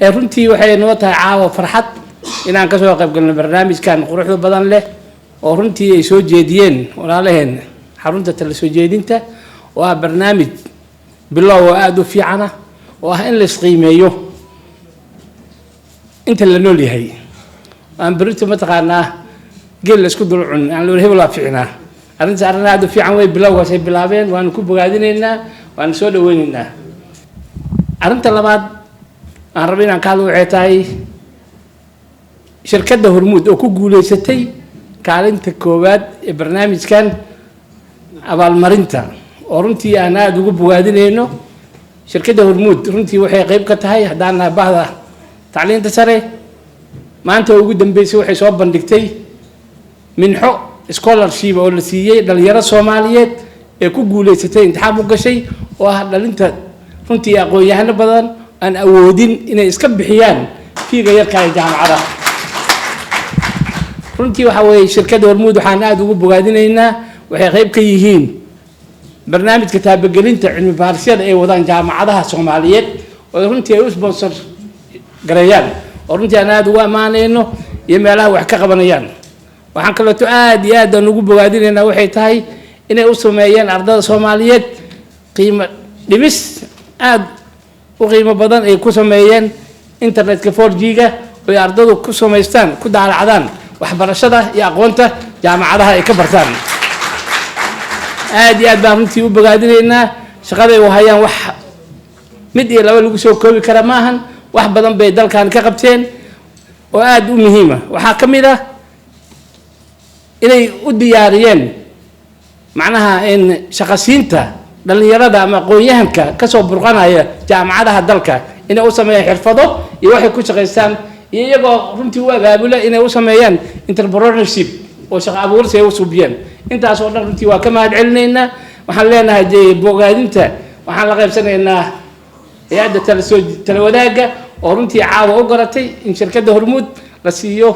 runtii waxay noo tahay caawa farxad inaan ka soo qayb galno barnaamijkan quruxda badan leh oo runtii ay soo jeediyeen walaalaheen xarunta tala soo jeedinta oo ah barnaamij bilow aad u fiican ah oo ah in la isqiimeeyo inta la nool yahay aan berito mataqaanaa gel la isku dul cun aan loo hebel waa fiicnaa arrinta aad u fiican way bilowgaas ay bilaabeen waan ku bogaadinaynaa waan soo dhaweynaynaa arrinta labaad aan rabay inaan ka hadlo waxay tahay shirkadda Hormuud oo ku guuleysatay kaalinta koowaad ee barnaamijkan abaalmarinta oo runtii aan aad ugu bogaadinayno shirkadda Hormuud runtii waxay qayb ka tahay haddaan bahda tacliinta sare maanta ugu dambeysay waxay soo bandhigtay minxo scholarship oo la siiyay dhalinyaro Soomaaliyeed ee ku guuleysatay imtixaan u gashay oo ah dhalinta runtii aqoon-yahano badan aan awoodin inay iska bixiyaan fiiga yarka ee jaamacada runtii waxa weeye shirkadda Hormuud waxaan aad ugu bogaadinaynaa waxay qayb ka yihiin barnaamijka taabagelinta cilmi baarisyada ay wadaan jaamacadaha Soomaaliyeed oo runtii ay u sponsor gareeyaan oo runtii aan aad ugu amaanayno iyo meelaha wax ka qabanayaan waxaan kale oo aad iyo aad ugu bogaadinaynaa waxay tahay inay u sameeyeen ardayda Soomaaliyeed qiimo dhibis aad u qiimo badan ay ku sameeyeen internetka 4G-ga oo ardaydu ku sameystaan ku daalacdaan waxbarashada iyo aqoonta jaamacadaha ay ka bartaan aad iyo aad baan runtii u bogaadinaynaa shaqada ay hayaan wax mid iyo laba lagu soo koobi kara maahan wax badan bay dalkan ka qabteen oo aad u muhiim ah waxaa ka mid ah inay u diyaariyeen macnaha in shaqasiinta dhalinyarada ama aqoon-yahanka ka soo burqanaya jaamacadaha dalka inay u sameeyaan xirfado iyo waxay ku shaqeystaan iyagoo runtii u abaabula inay u sameeyaan entrepreneurship oo shaqo abuur ay u subiyeen intaas oo dhan runtii waa ka mahad celinaynaa waxaan leenahay bogaadinta waxaan la qaybsanaynaa hay'adda tala wadaagga oo runtii caawa u garatay in shirkadda Hormuud la siiyo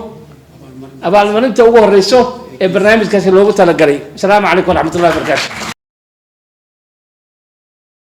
abaalmarinta ugu horeyso ee barnaamijkaasi loogu talagalay. Assalaamu calaykum waraxmatullaahi wabarakaatuh.